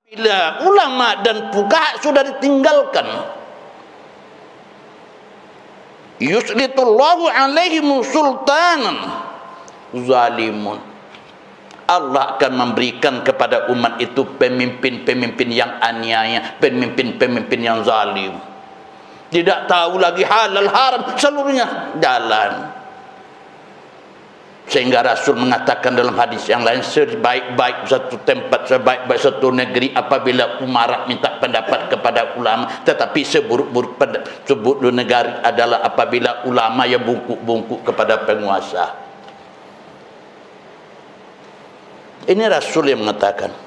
Bila ulama dan fuqaha sudah ditinggalkan, yuslitullahu alaihim sultanan zalimun, Allah akan memberikan kepada umat itu pemimpin-pemimpin yang aniaya, pemimpin-pemimpin yang zalim. Tidak tahu lagi halal haram, seluruhnya jalan. Sehingga Rasul mengatakan dalam hadis yang lain, sebaik-baik satu tempat, sebaik-baik satu negeri apabila umarat minta pendapat kepada ulama, tetapi seburuk-buruk negara adalah apabila ulama yang bungkuk-bungkuk kepada penguasa. Ini Rasul yang mengatakan.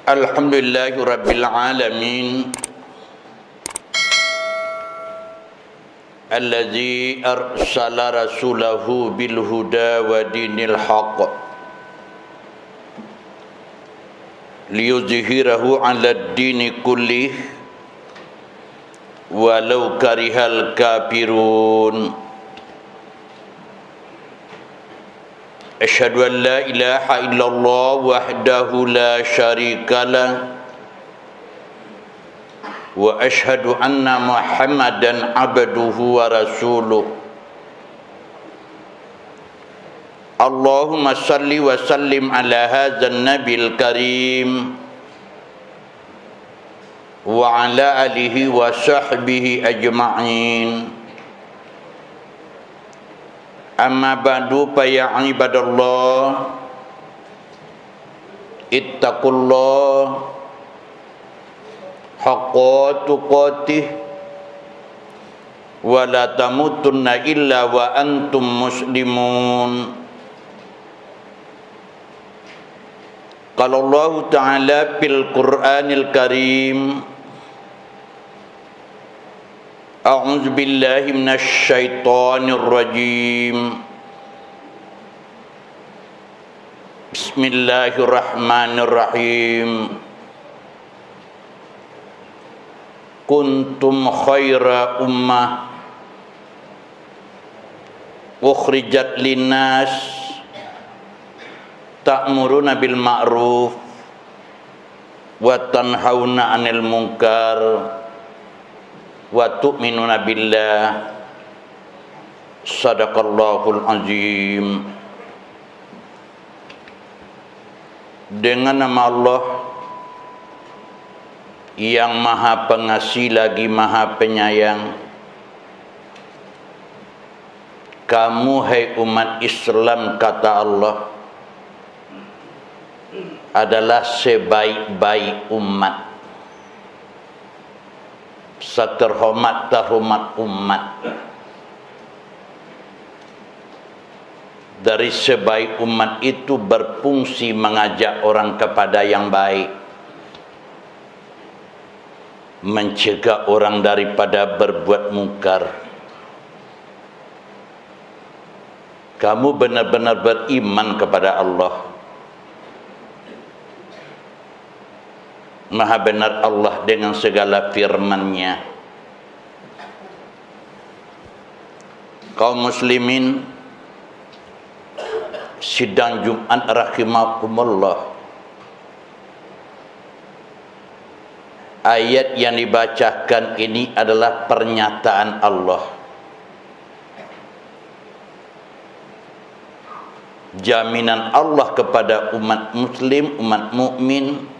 Alhamdulillahi Rabbil Alamin Alladzi arsala rasulahu bil huda wa dinil haqq liyuzhirahu 'alad dini kullih walau karihal kafirun. Asyhadu an la ilaha illallah wahdahu la syarika lah wa asyhadu anna Muhammadan abduhu wa rasuluh. Allahumma salli wa sallim ala hadzal nabil karim wa ala alihi wa sahbihi ajma'in. Amma ba'du fa ya ibadallah ittaqullah haqqa tuqatih wa la tamutunna illa wa antum muslimun. Qala Allah Ta'ala fil Qur'anil Karim, A'udzu billahi minasy syaithanir rajim. Bismillahirrahmanirrahim. Kuntum khaira ummah ukhrijat linnas ta'muruna bil ma'ruf wa tanhauna 'anil munkar wa tu'minuna billah. Sadaqallahul azim. Dengan nama Allah yang maha pengasih lagi maha penyayang, kamu hai umat Islam, kata Allah, adalah sebaik-baik umat, seterhormat-terhormat umat. Dari sebaik umat itu berfungsi mengajak orang kepada yang baik, mencegah orang daripada berbuat mungkar. Kamu benar-benar beriman kepada Allah. Maha benar Allah dengan segala firman-Nya. Kaum muslimin, sidang Jumat rahimakumullah, ayat yang dibacakan ini adalah pernyataan Allah, jaminan Allah kepada umat muslim, umat mukmin.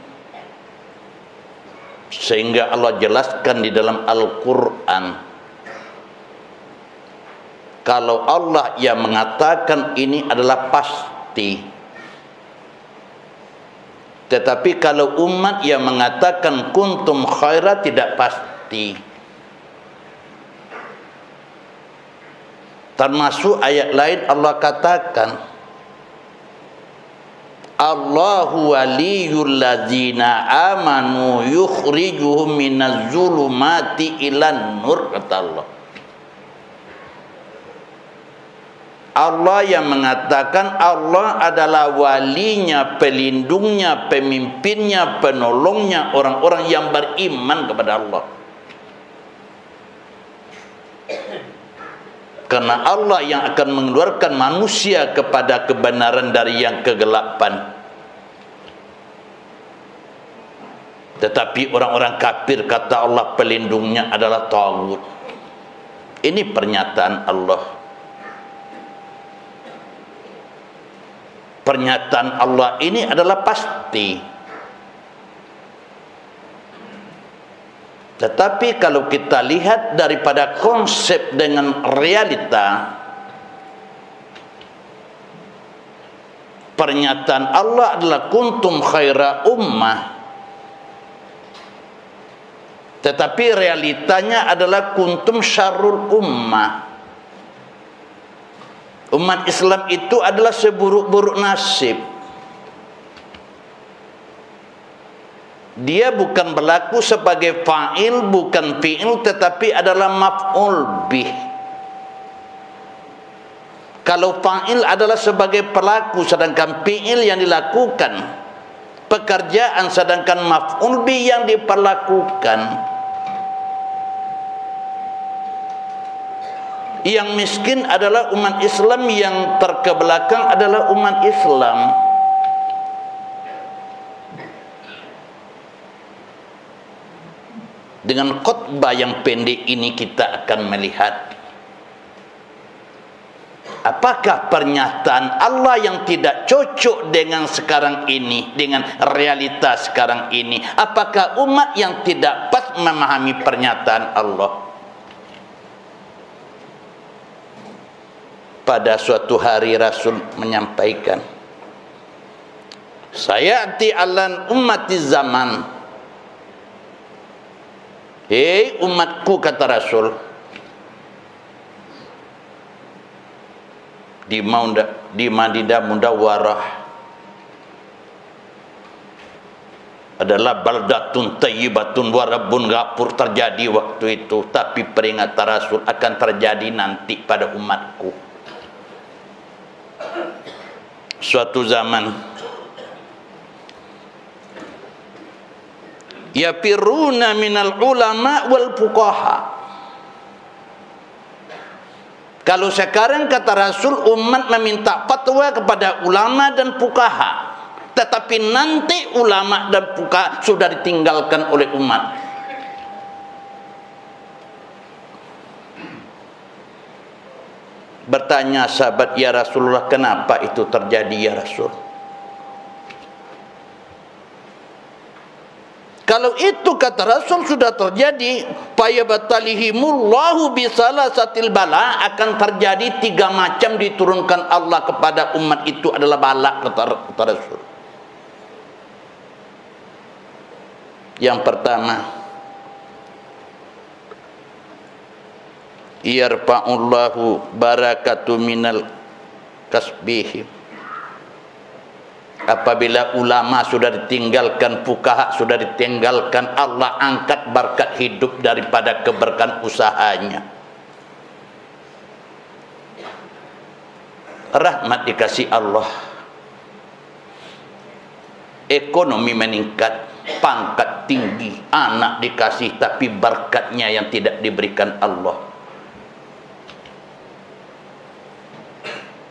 Sehingga Allah jelaskan di dalam Al-Quran, kalau Allah yang mengatakan ini adalah pasti. Tetapi kalau umat yang mengatakan kuntum khaira tidak pasti. Termasuk ayat lain Allah katakan, Allahu waliyul ladzina amanu yukhrijuhum minaz zulumati ilan nur, kata Allah. Allah yang mengatakan Allah adalah walinya, pelindungnya, pemimpinnya, penolongnya orang-orang yang beriman kepada Allah. Karena Allah yang akan mengeluarkan manusia kepada kebenaran dari yang kegelapan. Tetapi orang-orang kafir kata Allah pelindungnya adalah tagut. Ini pernyataan Allah. Pernyataan Allah ini adalah pasti. Tetapi kalau kita lihat daripada konsep dengan realita, pernyataan Allah adalah kuntum khaira ummah, tetapi realitanya adalah kuntum syarrul ummah. Umat Islam itu adalah seburuk-buruk nasib. Dia bukan berlaku sebagai fa'il, bukan fi'il, tetapi adalah maf'ul bih. Kalau fa'il adalah sebagai pelaku, sedangkan fi'il yang dilakukan pekerjaan, sedangkan maf'ul bih yang diperlakukan. Yang miskin adalah umat Islam, yang terkebelakang adalah umat Islam. Dengan khutbah yang pendek ini kita akan melihat apakah pernyataan Allah yang tidak cocok dengan sekarang ini, dengan realita sekarang ini. Apakah umat yang tidak pas memahami pernyataan Allah. Pada suatu hari Rasul menyampaikan, sayati alan ummati zaman. Hei umatku, kata Rasul, di Madinah Munawwarah adalah baldatun tayyibatun wa rabbun ghafur, terjadi waktu itu, tapi peringatan Rasul akan terjadi nanti pada umatku. Suatu zaman yafiruna minal ulama wal fuqaha. Kalau sekarang kata Rasul, umat meminta fatwa kepada ulama dan fuqaha, tetapi nanti ulama dan fuqaha sudah ditinggalkan oleh umat. Bertanya sahabat, ya Rasulullah, kenapa itu terjadi ya Rasul? Kalau itu kata Rasul sudah terjadi, fayabatalihimullahu bisalasatil bala, akan terjadi 3 macam diturunkan Allah kepada umat itu adalah bala, kata Rasul. Yang pertama, yarfa'ullahu barakatu minal kasbihim. Apabila ulama sudah ditinggalkan, fuqaha sudah ditinggalkan, Allah angkat berkat hidup daripada keberkahan usahanya. Rahmat dikasih Allah, ekonomi meningkat, pangkat tinggi, anak dikasih, tapi berkatnya yang tidak diberikan Allah.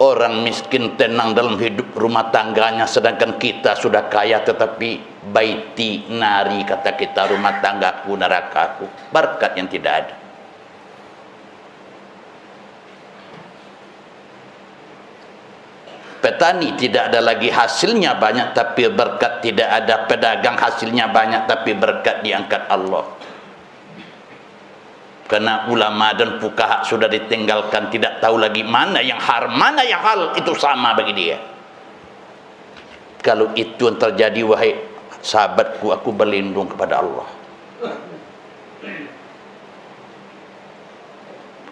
Orang miskin tenang dalam hidup rumah tangganya, sedangkan kita sudah kaya tetapi baiti nari, kata kita, rumah tanggaku nerakaku. Berkat yang tidak ada. Petani tidak ada lagi hasilnya banyak tapi berkat tidak ada. Pedagang hasilnya banyak tapi berkat diangkat Allah. Karena ulama dan fuqaha sudah ditinggalkan, tidak tahu lagi mana yang haram, mana yang halal, itu sama bagi dia. Kalau itu yang terjadi, wahai sahabatku, aku berlindung kepada Allah.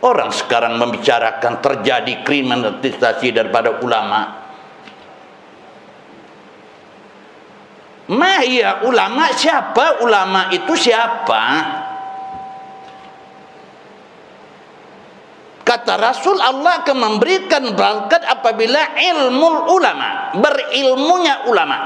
Orang sekarang membicarakan terjadi kriminalisasi daripada ulama. Mahia ulama, siapa ulama itu, siapa? Kata Rasul, Allah akan memberikan berkat apabila ilmu ulama, berilmunya ulama.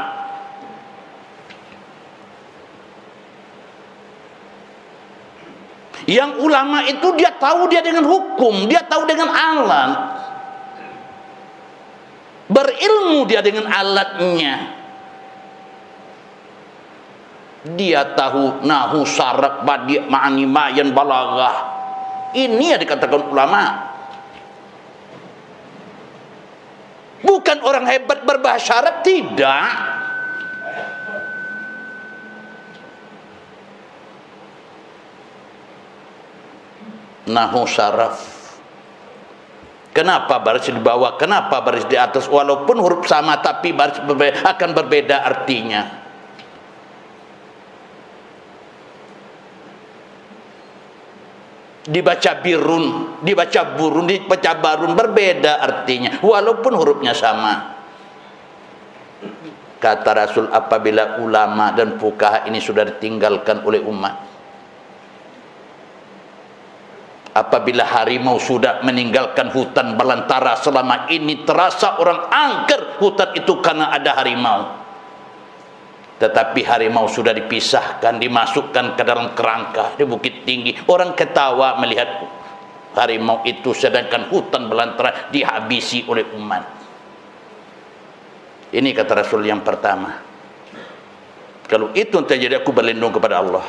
Yang ulama itu dia tahu dia dengan hukum, dia tahu dengan alat. Berilmu dia dengan alatnya. Dia tahu nahu, saraf, badi', ma'ani, ma'yan, balaghah. Ini yang dikatakan ulama. Bukan orang hebat berbahasa Arab, tidak. Nahu, saraf. Kenapa baris di bawah, kenapa baris di atas? Walaupun huruf sama tapi baris akan berbeda artinya. Dibaca birun, dibaca burun, dibaca barun, berbeda artinya walaupun hurufnya sama. Kata Rasul, apabila ulama dan fuqaha ini sudah ditinggalkan oleh umat, apabila harimau sudah meninggalkan hutan belantara, selama ini terasa orang angker hutan itu karena ada harimau. Tetapi harimau sudah dipisahkan, dimasukkan ke dalam kerangka di Bukit Tinggi. Orang ketawa melihat harimau itu, sedangkan hutan belantara dihabisi oleh umat. Ini kata Rasul yang pertama. Kalau itu terjadi, aku berlindung kepada Allah.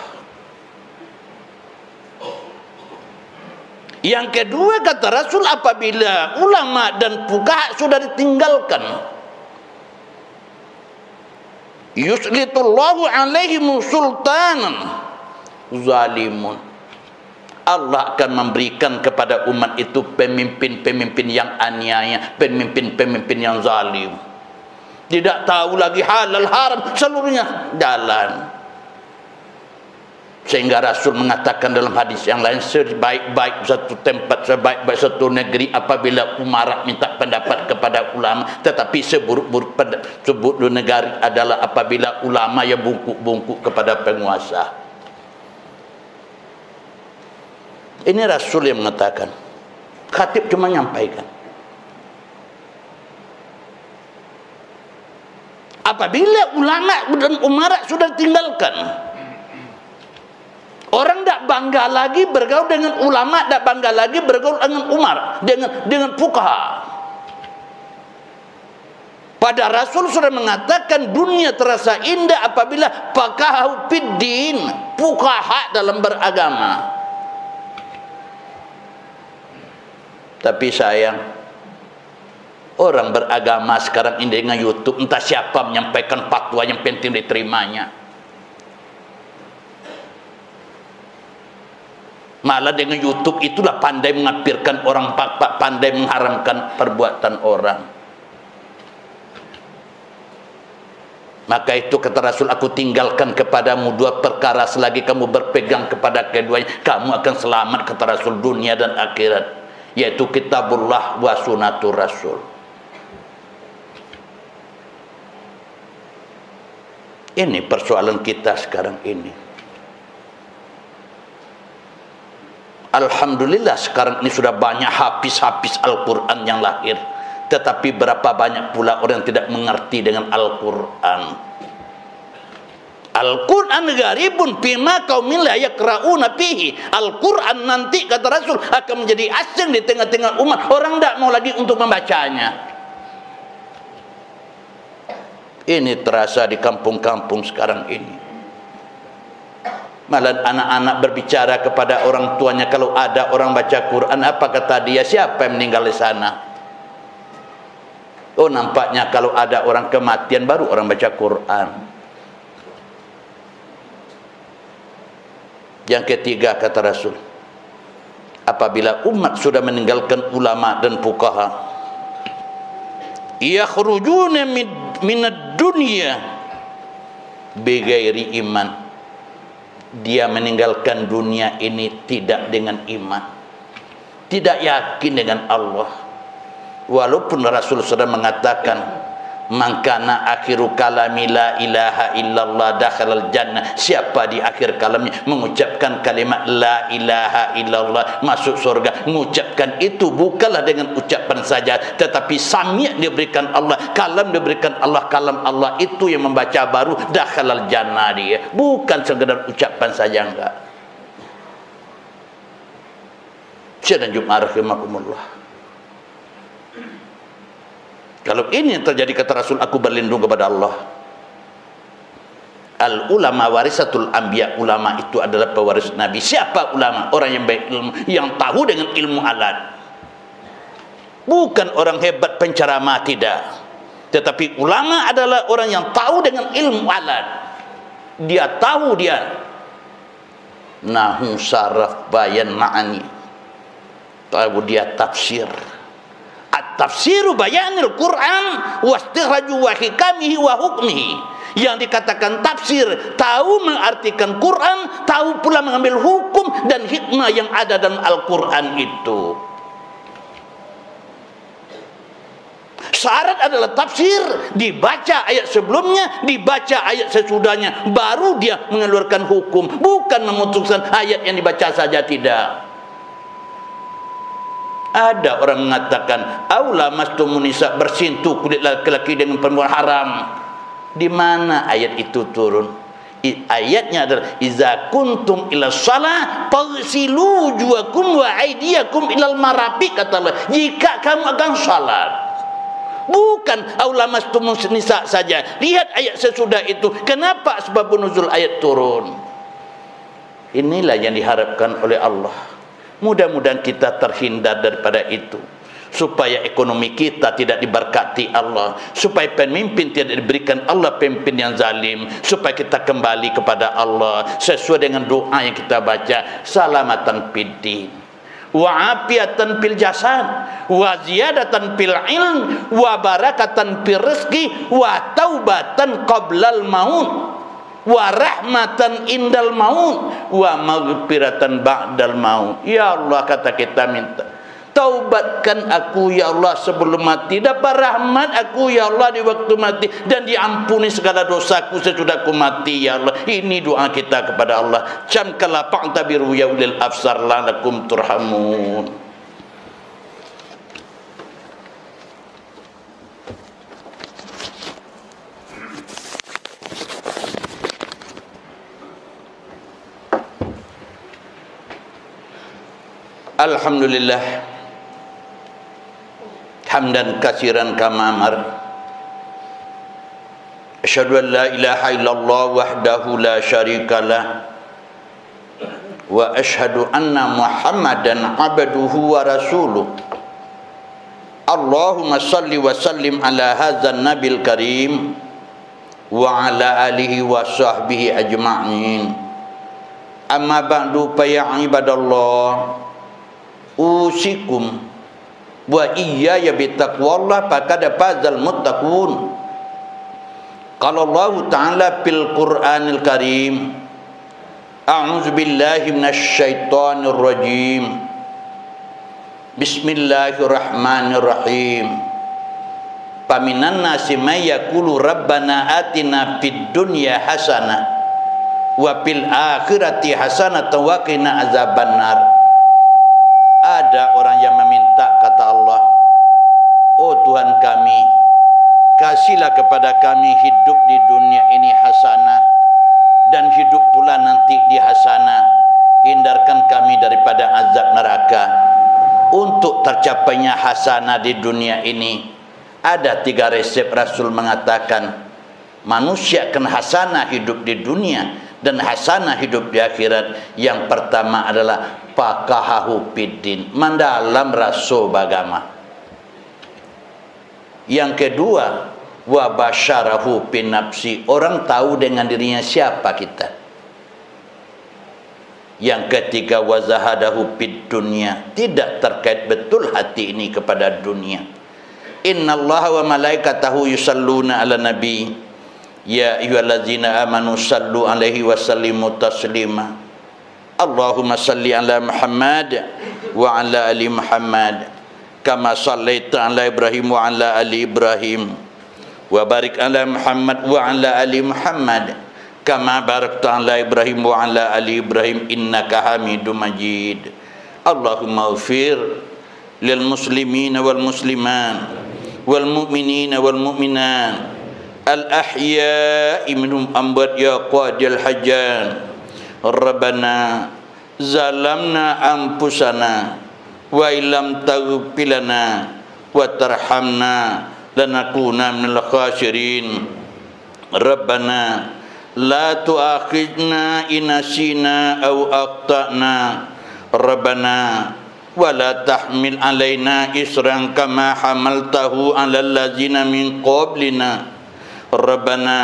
Yang kedua kata Rasul, apabila ulama dan fuqaha sudah ditinggalkan, yuslitullahu alaihim sultanan zalimun, Allah akan memberikan kepada umat itu pemimpin-pemimpin yang aniaya, pemimpin-pemimpin yang zalim. Tidak tahu lagi halal haram, seluruhnya jalan. Sehingga Rasul mengatakan dalam hadis yang lain, sebaik-baik satu tempat, sebaik-baik satu negeri apabila umarat minta pendapat kepada ulama, tetapi seburuk-buruk negara adalah apabila ulama yang bungkuk-bungkuk kepada penguasa. Ini Rasul yang mengatakan. Khatib cuma menyampaikan. Apabila ulama dan umarat sudah ditinggalkan, orang tidak bangga lagi bergaul dengan ulama, tidak bangga lagi bergaul dengan umar, dengan fuqaha. Pada Rasul sudah mengatakan dunia terasa indah apabila faqahu fiddin, fuqaha dalam beragama. Tapi sayang, orang beragama sekarang ini dengan YouTube, entah siapa menyampaikan fatwa yang penting diterimanya. Malah dengan YouTube itulah pandai mengapirkan orang, pandai mengharamkan perbuatan orang. Maka itu kata Rasul, aku tinggalkan kepadamu dua perkara, selagi kamu berpegang kepada keduanya, kamu akan selamat, kata Rasul, dunia dan akhirat, yaitu kitabullah wa sunnatur Rasul. Ini persoalan kita sekarang ini. Alhamdulillah sekarang ini sudah banyak hafiz-hafiz Al-Quran yang lahir. Tetapi berapa banyak pula orang yang tidak mengerti dengan Al-Quran. Al-Quran gharibun fima qaumin la yaqra'una fihi. Al-Quran nanti kata Rasul akan menjadi asing di tengah-tengah umat. Orang tidak mau lagi untuk membacanya. Ini terasa di kampung-kampung sekarang ini. Malah anak-anak berbicara kepada orang tuanya, kalau ada orang baca Quran, apa kata dia, siapa yang meninggal di sana? Oh, nampaknya kalau ada orang kematian baru orang baca Quran. Yang ketiga kata Rasul, apabila umat sudah meninggalkan ulama dan fuqaha, yakhrujuna minad dunya bighairi iman, dia meninggalkan dunia ini tidak dengan iman, tidak yakin dengan Allah. Walaupun Rasul sudah mengatakan, man kana akhiru kalami la ilaha illallah dakhalal jannah, siapa di akhir kalamnya mengucapkan kalimat la ilaha illallah masuk surga. Mengucapkan itu bukanlah dengan ucapan saja, tetapi sami' diberikan Allah, kalam diberikan Allah, kalam Allah itu yang membaca baru dakhalal jannah dia, bukan sekedar ucapan saja, enggak. Syekh dan Jum'ah rahimakumullah. Kalau ini yang terjadi kata Rasul, aku berlindung kepada Allah. Al ulama warisatul anbiya, ulama itu adalah pewaris Nabi. Siapa ulama? Orang yang baik ilmu, yang tahu dengan ilmu alat. Bukan orang hebat penceramah, tidak. Tetapi ulama adalah orang yang tahu dengan ilmu alat. Dia tahu dia nahu, saraf, bayan, ma'ani. Tahu dia tafsir. At-tafsiru bayanil Quran wa istikhraju wa hikamihi wa hukmihi. Yang dikatakan tafsir, tahu mengartikan Quran, tahu pula mengambil hukum dan hikmah yang ada dalam Al-Quran itu. Syarat adalah tafsir, dibaca ayat sebelumnya, dibaca ayat sesudahnya, baru dia mengeluarkan hukum, bukan memutuskan ayat yang dibaca saja, tidak. Ada orang mengatakan, aula mastumun nisa, bersentuh kulit laki-laki dengan perempuan haram. Di mana ayat itu turun? Ayatnya adalah iza kuntum ila shalah faghsilu wujuhakum wa aydiyakum ilal marafiq, kata Allah. Jika kamu akan salat, bukan aula mastumun nisa saja. Lihat ayat sesudah itu. Kenapa sebab nuzul ayat turun? Inilah yang diharapkan oleh Allah. Mudah-mudahan kita terhindar daripada itu, supaya ekonomi kita tidak diberkati Allah, supaya pemimpin tidak diberikan Allah pemimpin yang zalim, supaya kita kembali kepada Allah sesuai dengan doa yang kita baca, salamatan fid din wa afiatan fil jasad wa ziyadatan fil ilm wa barakatan fil rizqi wa taubatan qablal maut wa rahmatan indal maut wa maghfiratan ba'dal maut. Ya Allah, kata kita minta, taubatkan aku ya Allah sebelum mati, dapat rahmat aku ya Allah di waktu mati, dan diampuni segala dosaku sesudah aku mati ya Allah. Ini doa kita kepada Allah. Camkala fa'tabiru ya ulil absar la'allakum turhamun. Alhamdulillah hamdan katsiran kama amar. Asyhadu an la ilaha illallah wahdahu la syarikalah wa asyhadu anna Muhammadan abduhu wa rasuluh. Allahumma salli wa sallim ala hadzal nabil karim wa ala alihi wa sahbihi ajma'in. Amma ba'du fa ya ibadallah, usikum wa iyaya bitaqwallah faqad fazal muttaqun. Qala Allah Ta'ala fil Qur'anil Karim, a'udzu billahi minasy syaithanir rajim. Bismillahirrahmanirrahim. Paminan nasi may yaqulu rabbana atina fid dunya hasanah wa fil akhirati hasanah wa qina azabannar. Ada orang yang meminta, kata Allah, oh Tuhan kami, kasihlah kepada kami hidup di dunia ini hasanah, dan hidup pula nanti di hasanah. Hindarkan kami daripada azab neraka. Untuk tercapainya hasanah di dunia ini, ada 3 resep. Rasul mengatakan, manusia akan hasanah hidup di dunia dan hasanah hidup di akhirat. Yang pertama adalah faqahahu fiddin, mendalam rasul agama. Yang kedua, wa basyarahu fin nafsi, orang tahu dengan dirinya siapa kita. Yang ketiga, wa zahadahu fid dunya, tidak terkait betul hati ini kepada dunia. Innallaha wa malaikatahu yusalluna ala nabi, ya ayyuhallazina amanu sallu alaihi wa sallimu taslima. Allahumma salli ala Muhammad wa ala ali Muhammad kama sallaita ala Ibrahim wa ala ali Ibrahim, wa barik ala Muhammad wa ala ali Muhammad kama barakta ala Ibrahim wa ala ali Ibrahim innaka Hamidum Majid. Allahumma ighfir lil muslimina wal musliman wal mu'minina wal mu'minat al ahya'i minhum amwat ya qadil hajan. Rabbana zalamna anfusana wa illam taghfir lana wa tarhamna lanakuna minal khasirin. Rabbana la tu'akhidna in nasina aw akhtana. Rabbana wa la tahmil alaina isran kama hamaltahu alal ladzina min qablina. Rabbana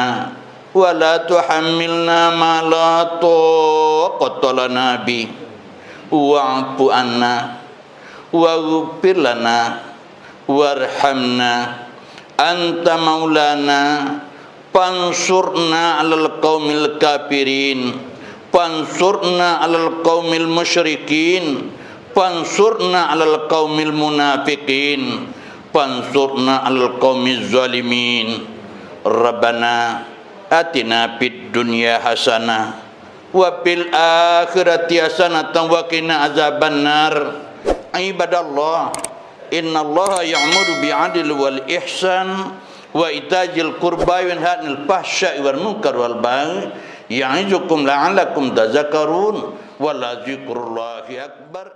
wa la tuhammilna ma la taqata lana bi wa'fu anna waghfir lana warhamna anta maulana pansurna 'alal qaumil kafirin pansurna 'alal qaumil musyrikin pansurna 'alal qaumil munafiqin pansurna 'alal qaumiz zalimin. Rabbana atina fid dunya hasanah wa fil akhirati hasanah wa qina azabannar. Ibadallah, innallaha ya'muru bi'adli wal ihsan wa ita'il qurba wa yanha 'anil fahsya'i wal munkar wal baghi ya'izukum la'allakum tadhakkarun wa la dzikrullahi akbar.